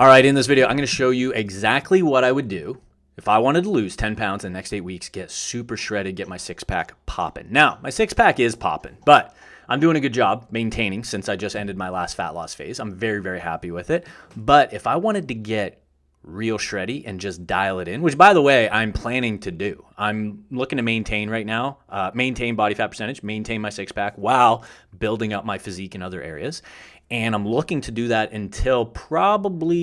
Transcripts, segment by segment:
All right, in this video, I'm going to show you exactly what I would do if I wanted to lose 10 pounds in the next 8 weeks, get super shredded, get my six-pack popping. Now, my six-pack is popping, but I'm doing a good job maintaining since I just ended my last fat loss phase. I'm very, very happy with it. But if I wanted to get real shreddy and just dial it in, which, by the way, I'm planning to do. I'm looking to maintain right now, maintain body fat percentage, maintain my six-pack while building up my physique in other areas. And I'm looking to do that until probably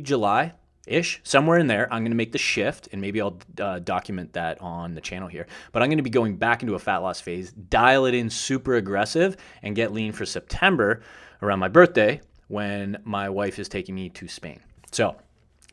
July-ish, somewhere in there. I'm going to make the shift, and maybe I'll document that on the channel here. But I'm going to be going back into a fat loss phase, dial it in super aggressive, and get lean for September around my birthday when my wife is taking me to Spain. So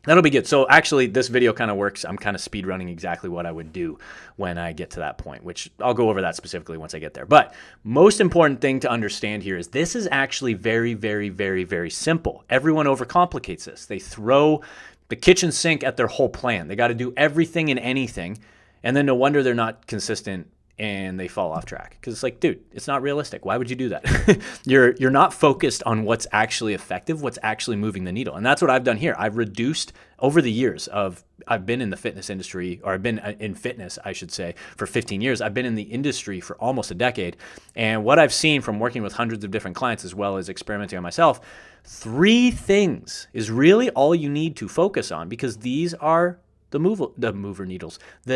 that'll be good. So actually, this video kind of works. I'm kind of speed running exactly what I would do when I get to that point, which I'll go over that specifically once I get there. But most important thing to understand here is this is actually very, very, very, very simple. Everyone overcomplicates this. They throw the kitchen sink at their whole plan. They got to do everything and anything. And then no wonder they're not consistent and they fall off track. Because it's like, dude, it's not realistic. Why would you do that? You're not focused on what's actually effective, what's actually moving the needle. And that's what I've done here. I've reduced over the years I've been in the fitness industry, or I've been in fitness, I should say, for 15 years. I've been in the industry for almost a decade. And what I've seen from working with hundreds of different clients as well as experimenting on myself, 3 things is really all you need to focus on, because these are the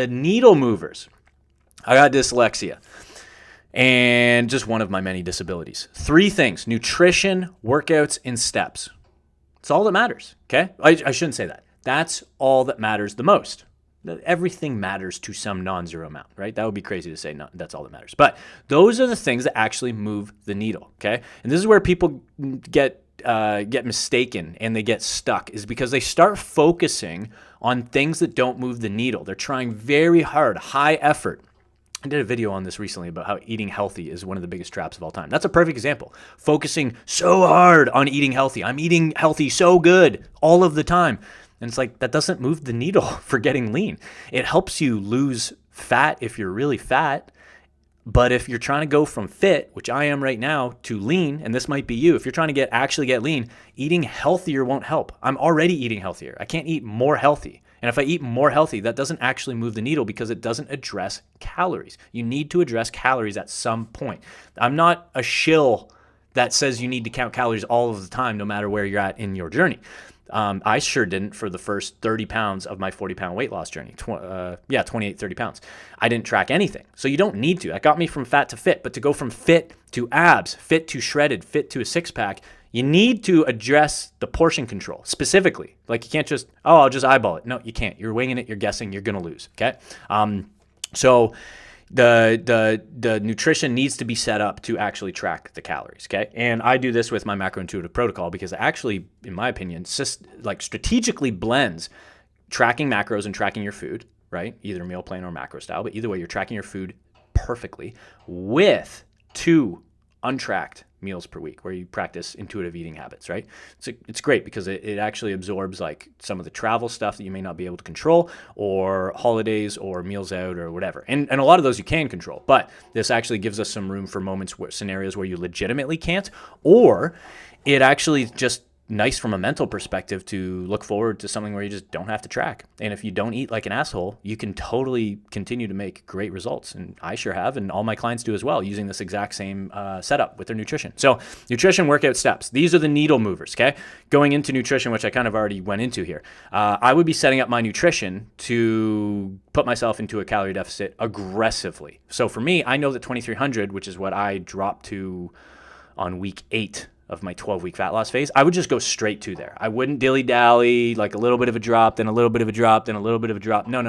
needle movers. I got dyslexia and just one of my many disabilities. 3 things: nutrition, workouts, and steps. It's all that matters, okay? I shouldn't say that. That's all that matters the most. Everything matters to some non-zero amount, right? That would be crazy to say no, that's all that matters. But those are the things that actually move the needle, okay? And this is where people get mistaken and they get stuck, is because they start focusing on things that don't move the needle. They're trying very hard, high effort. I did a video on this recently about how eating healthy is one of the biggest traps of all time. That's a perfect example. Focusing so hard on eating healthy. I'm eating healthy so good all of the time. And it's like, that doesn't move the needle for getting lean. It helps you lose fat if you're really fat. But if you're trying to go from fit, which I am right now, to lean, and this might be you, if you're trying to actually get lean, eating healthier won't help. I'm already eating healthier. I can't eat more healthy. And if I eat more healthy, that doesn't actually move the needle because it doesn't address calories. You need to address calories at some point. I'm not a shill that says you need to count calories all of the time, no matter where you're at in your journey. I sure didn't for the first 30 pounds of my 40-pound weight loss journey. 28, 30 pounds. I didn't track anything. So you don't need to. That got me from fat to fit. But to go from fit to abs, fit to shredded, fit to a six-pack, you need to address the portion control specifically. Like, you can't just, I'll just eyeball it. No, you can't. You're winging it. You're guessing. You're going to lose. Okay. So the nutrition needs to be set up to actually track the calories. Okay. And I do this with my macrointuitive protocol because it actually, in my opinion, strategically blends tracking macros and tracking your food, right? Either meal plan or macro style, but either way, you're tracking your food perfectly with 2 untracked meals per week where you practice intuitive eating habits, right? It's great because it actually absorbs like some of the travel stuff that you may not be able to control, or holidays or meals out or whatever. And a lot of those you can control, but this actually gives us some room for scenarios where you legitimately can't, or it actually just nice from a mental perspective to look forward to something where you just don't have to track. And if you don't eat like an asshole, you can totally continue to make great results. And I sure have, and all my clients do as well, using this exact same setup with their nutrition. So nutrition, workout, steps. These are the needle movers, okay? Going into nutrition, which I kind of already went into here, I would be setting up my nutrition to put myself into a calorie deficit aggressively. So for me, I know that 2,300, which is what I dropped to on week 8 of my 12-week fat loss phase, I would just go straight to there. I wouldn't dilly-dally, like a little bit of a drop, then a little bit of a drop, then a little bit of a drop. No.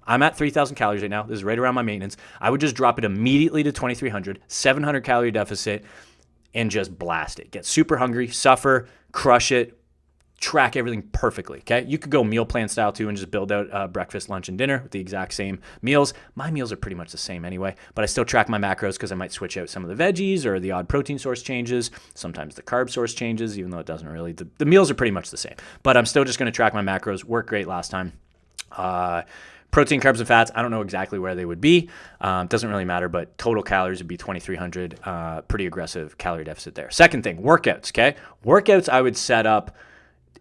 I'm at 3,000 calories right now. This is right around my maintenance. I would just drop it immediately to 2,300, 700 calorie deficit, and just blast it. Get super hungry, suffer, crush it, track everything perfectly, okay? You could go meal plan style too and just build out breakfast, lunch, and dinner with the exact same meals. My meals are pretty much the same anyway, but I still track my macros because I might switch out some of the veggies or the odd protein source changes. Sometimes the carb source changes, even though it doesn't really. The meals are pretty much the same, but I'm still just going to track my macros. Worked great last time. Protein, carbs, and fats, I don't know exactly where they would be. Doesn't really matter, but total calories would be 2,300. Pretty aggressive calorie deficit there. Second thing, workouts, okay? Workouts I would set up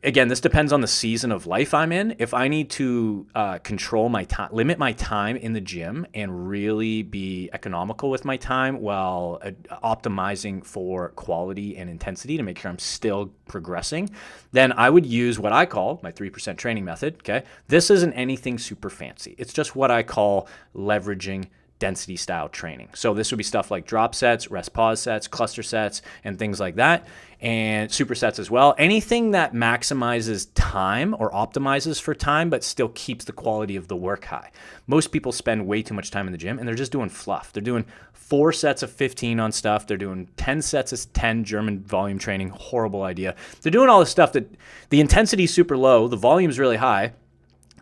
again, this depends on the season of life I'm in. If I need to control my time, limit my time in the gym and really be economical with my time while optimizing for quality and intensity to make sure I'm still progressing, then I would use what I call my 3% training method. Okay. This isn't anything super fancy. It's just what I call leveraging density style training. So this would be stuff like drop sets, rest pause sets, cluster sets, and things like that, and supersets as well. Anything that maximizes time or optimizes for time, but still keeps the quality of the work high. Most people spend way too much time in the gym and they're just doing fluff. They're doing 4 sets of 15 on stuff. They're doing 10 sets of 10 German volume training. Horrible idea. They're doing all this stuff that the intensity is super low, the volume is really high.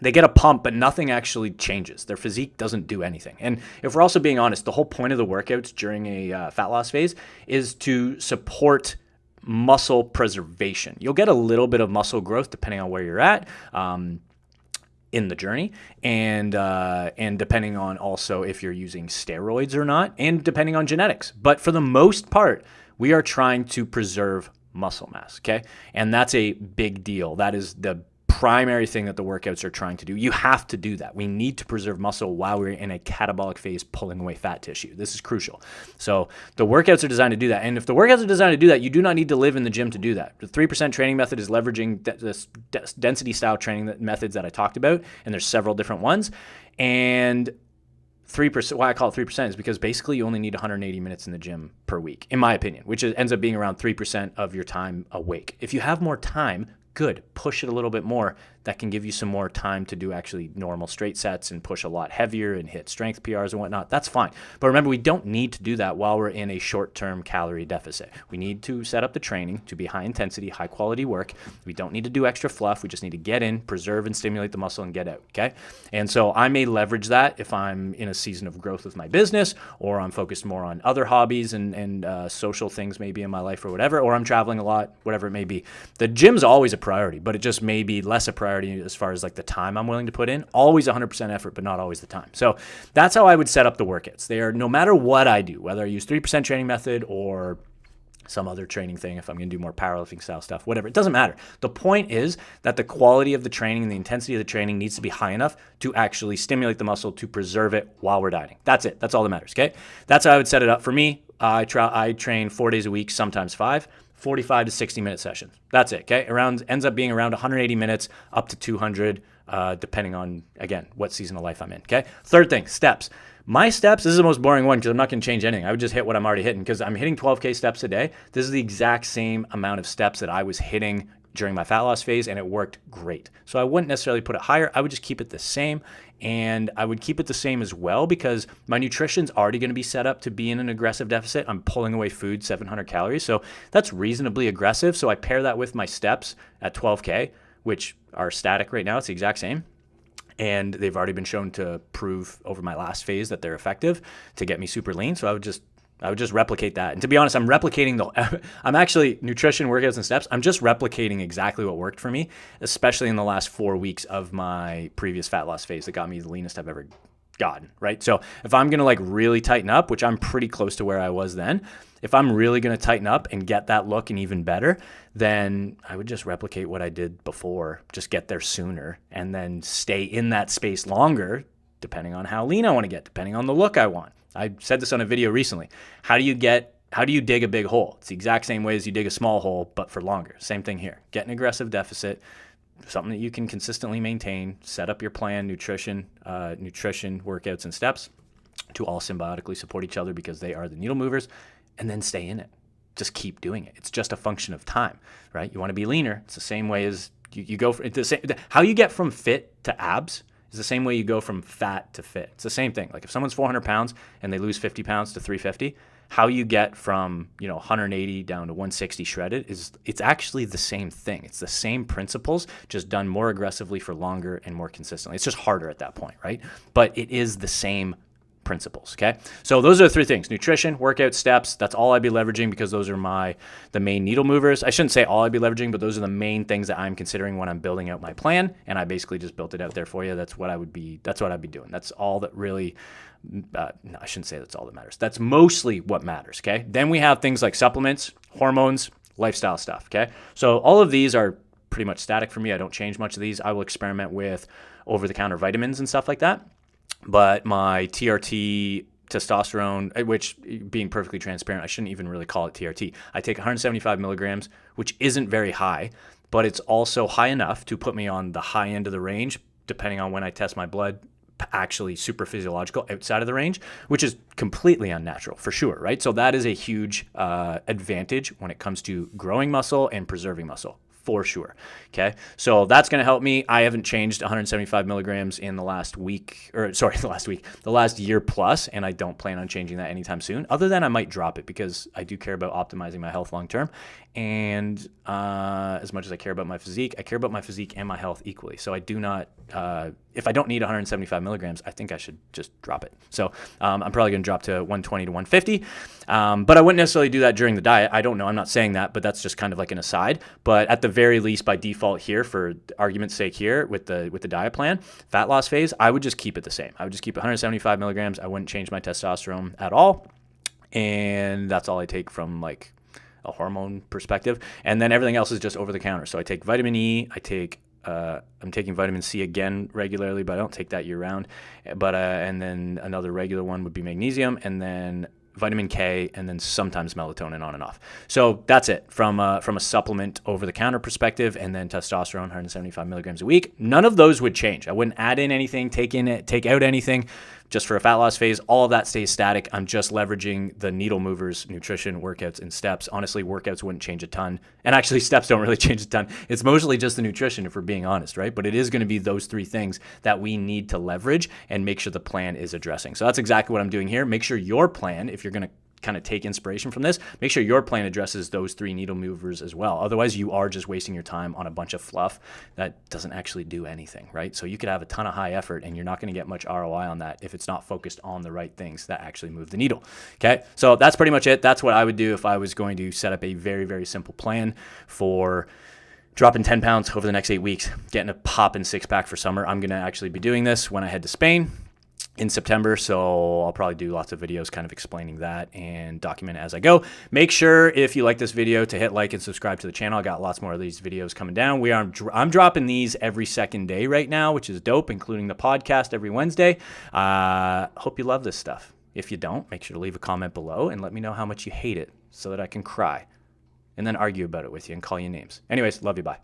They get a pump, but nothing actually changes. Their physique doesn't do anything. And if we're also being honest, the whole point of the workouts during a fat loss phase is to support muscle preservation. You'll get a little bit of muscle growth depending on where you're at in the journey, and depending on also if you're using steroids or not, and depending on genetics. But for the most part, we are trying to preserve muscle mass, okay? And that's a big deal. That is the primary thing that the workouts are trying to do. You have to do that. We need to preserve muscle while we're in a catabolic phase, pulling away fat tissue. This is crucial. So the workouts are designed to do that. And if the workouts are designed to do that, you do not need to live in the gym to do that. The 3% training method is leveraging this density style training methods that I talked about. And there's several different ones. And 3%, why I call it 3% is because basically you only need 180 minutes in the gym per week, in my opinion, which ends up being around 3% of your time awake. If you have more time, good, push it a little bit more. That can give you some more time to do actually normal straight sets and push a lot heavier and hit strength PRs and whatnot. That's fine. But remember, we don't need to do that while we're in a short-term calorie deficit. We need to set up the training to be high intensity, high quality work. We don't need to do extra fluff. We just need to get in, preserve and stimulate the muscle and get out, okay? And so I may leverage that if I'm in a season of growth with my business, or I'm focused more on other hobbies and social things maybe in my life or whatever, or I'm traveling a lot, whatever it may be. The gym's always a priority, but it just may be less a priority as far as like the time I'm willing to put in. Always 100% effort, but not always the time. So that's how I would set up the workouts. They are, no matter what I do, whether I use 3% training method or some other training thing, if I'm going to do more powerlifting style stuff, whatever, it doesn't matter. The point is that the quality of the training and the intensity of the training needs to be high enough to actually stimulate the muscle to preserve it while we're dieting. That's it. That's all that matters, okay? That's how I would set it up. For me, I train 4 days a week, sometimes 5. 45 to 60 minute sessions. That's it, okay? Ends up being around 180 minutes up to 200, depending on, again, what season of life I'm in, okay? Third thing, steps. My steps, this is the most boring one because I'm not going to change anything. I would just hit what I'm already hitting because I'm hitting 12K steps a day. This is the exact same amount of steps that I was hitting during my fat loss phase, and it worked great. So I wouldn't necessarily put it higher. I would just keep it the same, and I would keep it the same as well because my nutrition's already going to be set up to be in an aggressive deficit. I'm pulling away food, 700 calories, so that's reasonably aggressive. So I pair that with my steps at 12K, which are static right now. It's the exact same. And they've already been shown to prove over my last phase that they're effective to get me super lean. So I would just replicate that. And to be honest, I'm actually nutrition, workouts, and steps. I'm just replicating exactly what worked for me, especially in the last 4 weeks of my previous fat loss phase that got me the leanest I've ever gotten, right? So if I'm going to like really tighten up, which I'm pretty close to where I was then, if I'm really going to tighten up and get that look and even better, then I would just replicate what I did before, just get there sooner and then stay in that space longer, depending on how lean I want to get, depending on the look I want. I said this on a video recently. How do you dig a big hole? It's the exact same way as you dig a small hole, but for longer. Same thing here. Get an aggressive deficit, something that you can consistently maintain, set up your plan, nutrition, workouts, and steps to all symbiotically support each other because they are the needle movers, and then stay in it. Just keep doing it. It's just a function of time, right? You want to be leaner. It's the same way as you go for how you get from fit to abs is the same way you go from fat to fit. It's the same thing. Like if someone's 400 pounds and they lose 50 pounds to 350, how you get from 180 down to 160 shredded it's actually the same thing. It's the same principles, just done more aggressively for longer and more consistently. It's just harder at that point, right? But it is the same principles, okay? So those are the 3 things: nutrition, workout, steps. That's all I'd be leveraging because those are the main needle movers. I shouldn't say all I'd be leveraging, but those are the main things that I'm considering when I'm building out my plan, and I basically just built it out there for you. That's what I'd be doing. That's all that really, no, I shouldn't say that's all that matters. That's mostly what matters, okay? Then we have things like supplements, hormones, lifestyle stuff, okay? So all of these are pretty much static for me. I don't change much of these. I will experiment with over-the-counter vitamins and stuff like that. But my TRT testosterone, which, being perfectly transparent, I shouldn't even really call it TRT. I take 175 milligrams, which isn't very high, but it's also high enough to put me on the high end of the range, depending on when I test my blood, actually super physiological outside of the range, which is completely unnatural for sure, right? So that is a huge advantage when it comes to growing muscle and preserving muscle. For sure. Okay. So that's going to help me. I haven't changed 175 milligrams in the last year plus, and I don't plan on changing that anytime soon, other than I might drop it because I do care about optimizing my health long term. And as much as I care about my physique, I care about my physique and my health equally. So I do not, if I don't need 175 milligrams, I think I should just drop it. So I'm probably going to drop to 120 to 150. But I wouldn't necessarily do that during the diet. I don't know. I'm not saying that, but that's just kind of like an aside. But at the very least, by default here, for argument's sake here, with the diet plan, fat loss phase, I would just keep it the same. I would just keep 175 milligrams. I wouldn't change my testosterone at all. And that's all I take from like a hormone perspective. And then everything else is just over the counter. So I take vitamin E. I'm taking vitamin C again regularly, but I don't take that year round. But and then another regular one would be magnesium, and then vitamin K, and then sometimes melatonin on and off. So that's it from a supplement over-the-counter perspective, and then testosterone, 175 milligrams a week. None of those would change. I wouldn't add in anything, take out anything. Just for a fat loss phase, all of that stays static. I'm just leveraging the needle movers, nutrition, workouts, and steps. Honestly, workouts wouldn't change a ton. And actually, steps don't really change a ton. It's mostly just the nutrition, if we're being honest, right? But it is going to be those three things that we need to leverage and make sure the plan is addressing. So that's exactly what I'm doing here. Make sure your plan, if you're going to kind of take inspiration from this, make sure your plan addresses those three needle movers as well. Otherwise, you are just wasting your time on a bunch of fluff that doesn't actually do anything, right? So you could have a ton of high effort and you're not going to get much ROI on that if it's not focused on the right things that actually move the needle. Okay, so that's pretty much it. That's what I would do if I was going to set up a very, very simple plan for dropping 10 pounds over the next 8 weeks, getting a poppin' six-pack for summer. I'm going to actually be doing this when I head to Spain in September, so I'll probably do lots of videos kind of explaining that and document it as I go. Make sure, if you like this video, to hit like and subscribe to the channel. I got lots more of these videos coming down. I'm dropping these every second day right now, which is dope, including the podcast every Wednesday. Hope you love this stuff. If you don't, make sure to leave a comment below and let me know how much you hate it so that I can cry and then argue about it with you and call you names. Anyways, love you, bye.